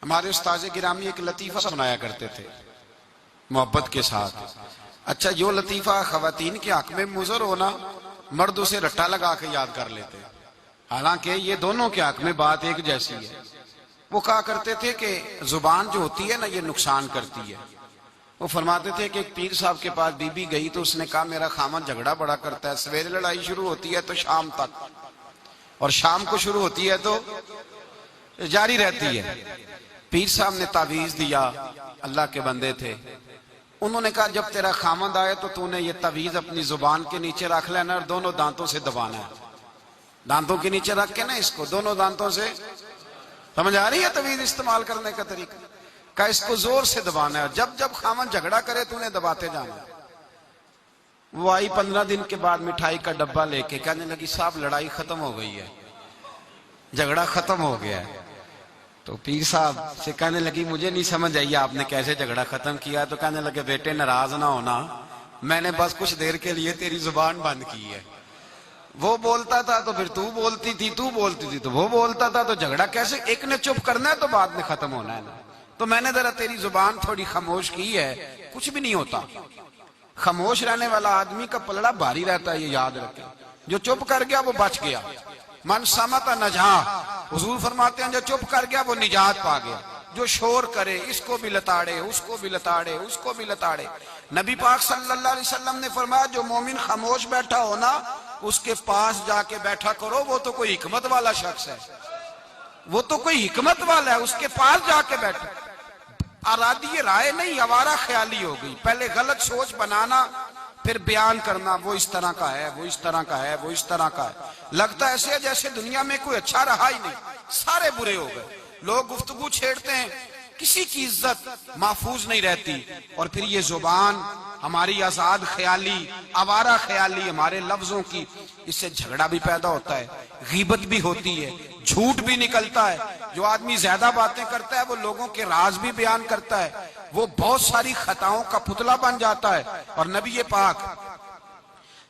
ہمارے استاذ گرامی ایک لطیفہ سنایا کرتے تھے محبت کے ساتھ. اچھا جو لطیفہ خواتین کے حق میں مضر ہونا مرد اسے رٹا لگا کے یاد کر لیتے، حالانکہ یہ دونوں کے حق میں بات ایک جیسی ہے. وہ کہا کرتے تھے کہ زبان جو ہوتی ہے نا یہ نقصان کرتی ہے. وہ فرماتے تھے کہ ایک پیر صاحب کے پاس بی بی گئی تو اس نے کہا میرا خامن جھگڑا بڑا کرتا ہے، سویرے لڑائی شروع ہوتی ہے تو شام تک، اور شام کو شروع ہوتی ہے تو جاری رہتی ہے. پیر صاحب نے تعویذ دیا، اللہ کے بندے تھے. انہوں نے کہا جب تیرا خامند آئے تو تو نے یہ تعویذ اپنی زبان کے نیچے رکھ لینا اور دونوں دانتوں سے دبانا ہے. دانتوں کے نیچے رکھ کے نا اس کو دونوں دانتوں سے، سمجھ آ رہی ہے تعویذ استعمال کرنے کا طریقہ؟ کہا اس کو زور سے دبانا ہے اور جب جب خامند جھگڑا کرے تو نے دباتے جانا. وہ آئی 15 دن کے بعد مٹھائی کا ڈبہ لے کے، کہنے لگی صاحب لڑائی ختم ہو گئی ہے، جھگڑا ختم ہو گیا ہے. تو پیر صاحب سے کہنے لگی مجھے نہیں سمجھ آئی آپ نے کیسے جھگڑا ختم کیا. تو کہنے لگے بیٹے ناراض نہ ہونا، میں نے بس کچھ دیر کے لیے تیری زبان بند کی ہے. وہ بولتا تھا تو پھر تو بولتی تھی، تو بولتی تھی تو وہ بولتا تھا، تو جھگڑا کیسے، ایک نے چپ کرنا ہے تو بعد میں ختم ہونا ہے نا. تو میں نے ذرا تیری زبان تھوڑی خاموش کی ہے. کچھ بھی نہیں ہوتا، خاموش رہنے والا آدمی کا پلڑا بھاری رہتا ہے، یہ یاد رکھیں. جو چپ کر گیا وہ بچ گیا. من سمت نجا، حضور فرماتے ہیں جو چپ کر گیا وہ نجات پا گیا. جو شور کرے اس کو بھی لتاڑے، اس کو بھی لتاڑے، اس کو بھی لتاڑے. نبی پاک صلی اللہ علیہ وسلم نے فرمایا جو مومن خاموش بیٹھا ہونا اس کے پاس جا کے بیٹھا کرو، وہ تو کوئی حکمت والا شخص ہے، وہ تو کوئی حکمت والا ہے، اس کے پاس جا کے بیٹھو. ارادی رائے نہیں، آوارہ خیالی ہو گئی. پہلے غلط سوچ بنانا پھر بیان کرنا، وہ اس طرح کا ہے، وہ اس طرح کا ہے، وہ اس طرح کا ہے. لگتا ایسے ہے جیسے دنیا میں کوئی اچھا رہا ہی نہیں، سارے برے ہو گئے. لوگ گفتگو چھیڑتے ہیں، کسی کی عزت محفوظ نہیں رہتی. اور پھر یہ زبان ہماری آزاد خیالی، آوارہ خیالی ہمارے لفظوں کی، اس سے جھگڑا بھی پیدا ہوتا ہے، غیبت بھی ہوتی ہے، جھوٹ بھی نکلتا ہے. جو آدمی زیادہ باتیں کرتا ہے وہ لوگوں کے راز بھی بیان کرتا ہے، وہ بہت ساری خطاؤں کا پتلا بن جاتا ہے. اور نبی پاک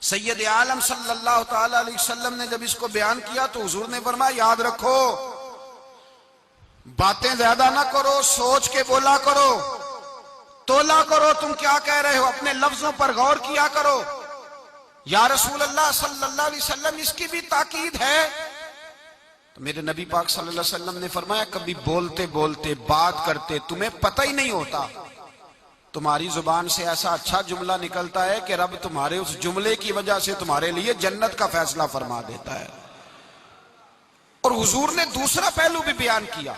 سید عالم صلی اللہ تعالی علیہ وسلم نے جب اس کو بیان کیا تو حضور نے فرمایا یاد رکھو باتیں زیادہ نہ کرو، سوچ کے بولا کرو، تولا کرو تم کیا کہہ رہے ہو، اپنے لفظوں پر غور کیا کرو. یا رسول اللہ صلی اللہ علیہ وسلم اس کی بھی تاکید ہے. تو میرے نبی پاک صلی اللہ علیہ وسلم نے فرمایا کبھی بولتے بولتے بات کرتے تمہیں پتہ ہی نہیں ہوتا، تمہاری زبان سے ایسا اچھا جملہ نکلتا ہے کہ رب تمہارے اس جملے کی وجہ سے تمہارے لیے جنت کا فیصلہ فرما دیتا ہے. اور حضور نے دوسرا پہلو بھی بیان کیا،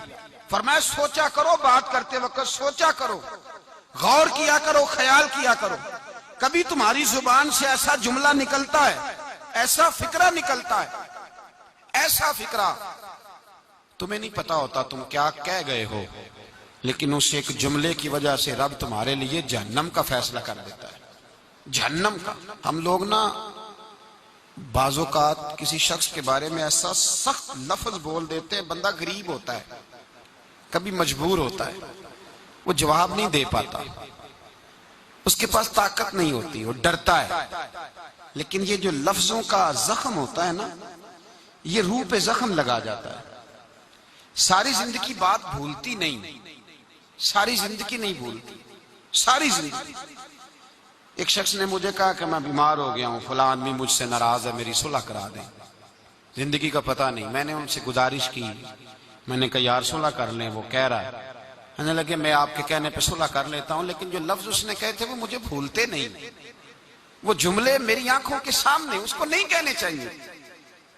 فرمایا سوچا کرو، بات کرتے وقت سوچا کرو، غور کیا کرو، خیال کیا کرو. کبھی تمہاری زبان سے ایسا جملہ نکلتا ہے، ایسا فکرہ نکلتا ہے، ایسا فکرہ تمہیں نہیں پتا ہوتا تم کیا کہہ گئے ہو، لیکن اس ایک جملے کی وجہ سے رب تمہارے لیے جہنم کا فیصلہ کر دیتا ہے، جہنم کا. ہم لوگ نا بعض اوقات کسی شخص کے بارے میں ایسا سخت لفظ بول دیتے ہیں، بندہ غریب ہوتا ہے، کبھی مجبور ہوتا ہے، وہ جواب نہیں دے پاتا، اس کے پاس طاقت نہیں ہوتی، وہ ڈرتا ہے. لیکن یہ جو لفظوں کا زخم ہوتا ہے نا، یہ روح پہ زخم لگا جاتا ہے. ساری زندگی بات بھولتی نہیں، ساری زندگی نہیں بھولتی، ساری زندگی. ایک شخص نے مجھے کہا کہ میں بیمار ہو گیا ہوں، فلاں آدمی مجھ سے ناراض ہے، میری صلح کرا دیں، زندگی کا پتہ نہیں. میں نے ان سے گزارش کی، میں نے کہا یار صلح کر لیں. وہ کہہ رہا ہے، کہنے لگے میں آپ کے کہنے پہ صلح کر لیتا ہوں، لیکن جو لفظ اس نے کہے تھے وہ مجھے بھولتے نہیں، وہ جملے میری آنکھوں کے سامنے، اس کو نہیں کہنے چاہیے.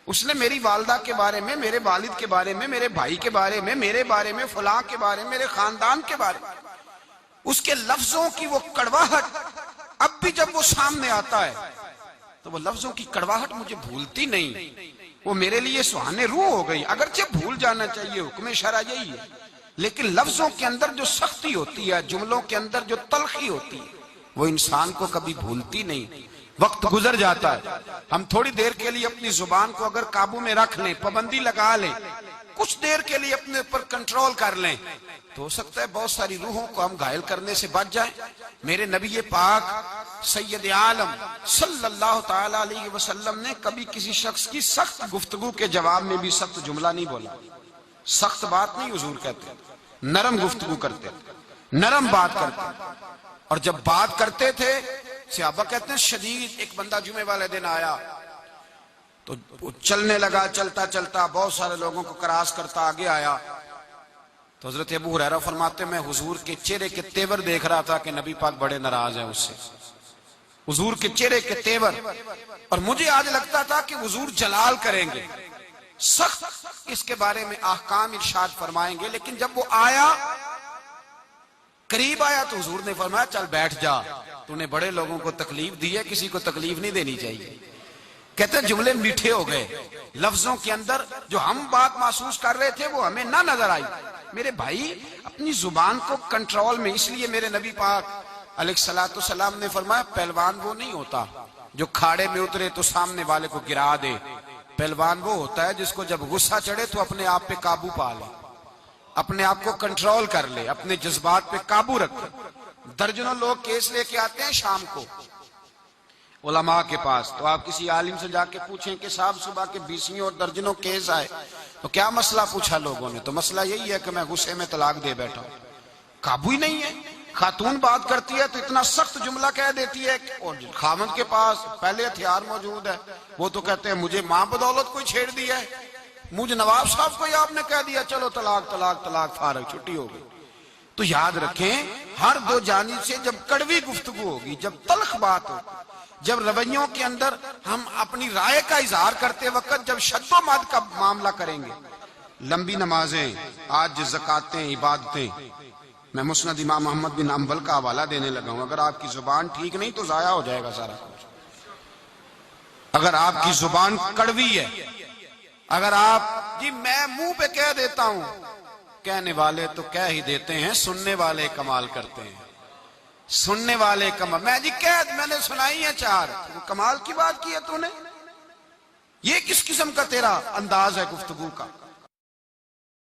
اس نے میری والدہ کے بارے میں، میرے والد کے بارے میں، میرے بھائی کے بارے میں، میرے بارے میں، فلاں کے بارے میں، میرے خاندان کے بارے میں، اس کے لفظوں کی وہ کڑواہٹ اب بھی جب وہ سامنے آتا ہے تو وہ لفظوں کی کڑواہٹ مجھے بھولتی نہیں، وہ میرے لیے سہانے روح ہو گئی. اگرچہ بھول جانا چاہیے، حکم شرع یہی ہے، لیکن لفظوں کے اندر جو سختی ہوتی ہے، جملوں کے اندر جو تلخی ہوتی ہے، وہ انسان کو کبھی بھولتی نہیں. وقت گزر جاتا ہے، ہم تھوڑی دیر کے لیے اپنی زبان کو اگر قابو میں رکھ لیں، پابندی لگا لیں، کچھ دیر کے لیے اپنے پر کنٹرول کر لیں، تو ہو سکتا ہے بہت ساری روحوں کو ہم گھائل کرنے سے بچ جائیں. میرے نبی پاک سید عالم صلی اللہ تعالی علیہ وسلم نے کبھی کسی شخص کی سخت گفتگو کے جواب میں بھی سخت جملہ نہیں بولا، سخت بات نہیں حضور کہتے. نرم گفتگو کرتے تھے، نرم بات کرتے تھے. اور جب بات کرتے تھے صحابہ کہتے ہیں شدید. ایک بندہ جمعے والے دن آیا تو وہ چلنے لگا، چلتا چلتا بہت سارے لوگوں کو کراس کرتا آگے آیا. تو حضرت ابو ہریرہ فرماتے میں حضور کے چہرے کے تیور دیکھ رہا تھا کہ نبی پاک بڑے ناراض ہیں اس سے، حضور کے چہرے کے تیور. اور مجھے آج لگتا تھا کہ حضور جلال کریں گے، سخت اس کے بارے میں احکام ارشاد فرمائیں گے. لیکن جب وہ آیا، قریب آیا، تو حضور نے فرمایا چل بیٹھ جا، تو نے بڑے لوگوں کو تکلیف دی ہے، کسی کو تکلیف نہیں دینی چاہیے. کہتے ہیں جملے میٹھے ہو گئے، لفظوں کے اندر جو ہم بات محسوس کر رہے تھے وہ ہمیں نہ نظر آئی. میرے بھائی اپنی زبان کو کنٹرول میں، اس لیے میرے نبی پاک علیہ الصلوۃ والسلام نے فرمایا پہلوان وہ نہیں ہوتا جو کھاڑے میں اترے تو سامنے والے کو گرا دے. پہلوان وہ ہوتا ہے جس کو جب غصہ چڑھے تو اپنے آپ پہ قابو پا لے، اپنے آپ کو کنٹرول کر لے، اپنے جذبات پہ قابو رکھے. درجنوں لوگ کیس لے کے آتے ہیں شام کو علماء کے پاس، تو آپ کسی عالم سے جا کے پوچھیں کہ صاحب صبح کے 20 اور درجنوں کیس آئے، تو کیا مسئلہ پوچھا لوگوں نے؟ تو مسئلہ یہی ہے کہ میں غصے میں طلاق دے بیٹھا ہوں. قابو ہی نہیں ہے. خاتون بات کرتی ہے تو اتنا سخت جملہ کہہ دیتی ہے، اور خاوند کے پاس پہلے ہتھیار موجود ہے، وہ تو کہتے ہیں مجھے ماں بدولت کوئی چھیڑ دیا ہے، مجھے نواب صاحب کو آپ نے کہہ دیا چلو طلاق طلاق طلاق، فارغ، چھٹی ہو گئی. تو یاد رکھیں ہر دو جانب سے جب کڑوی گفتگو ہوگی، جب تلخ بات ہوگی، جب رویوں کے اندر ہم اپنی رائے کا اظہار کرتے وقت جب شد و مد کا معاملہ کریں گے، لمبی نمازیں، آج زکاتیں، عبادتیں. میں مسند امام محمد بن حنبل کا حوالہ دینے لگا ہوں. اگر آپ کی زبان ٹھیک نہیں تو ضائع ہو جائے گا سارا کچھ. اگر آپ کی زبان کڑوی ہے، اگر آپ جی میں منہ پہ کہہ دیتا ہوں، کہنے والے تو کہہ ہی دیتے ہیں، سننے والے کمال کرتے ہیں. سننے والے کمال، میں جی میں نے سنائی ہے 4، کمال کی بات کی ہے تو نے. یہ کس قسم کا تیرا انداز ہے گفتگو کا؟